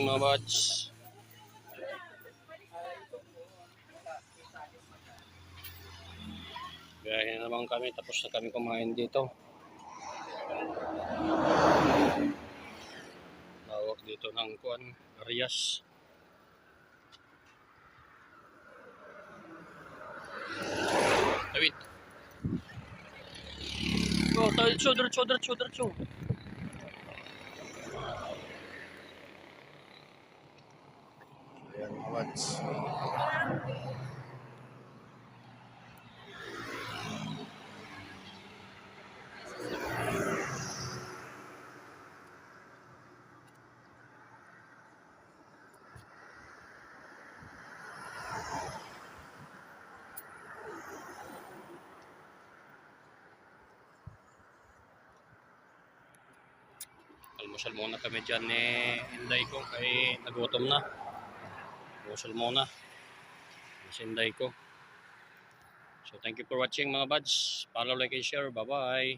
mga buds. Biyahe na naman kami, tapos na kami kumain dito. Tawag dito ng kuan, Arias. Wait. Oh, diretso. Ayan mga buds. Almusal muna kami dyan ni Inday ko kay nagutom na. Almusal muna si Inday ko. So thank you for watching mga buds. Follow, like, and share. Bye bye.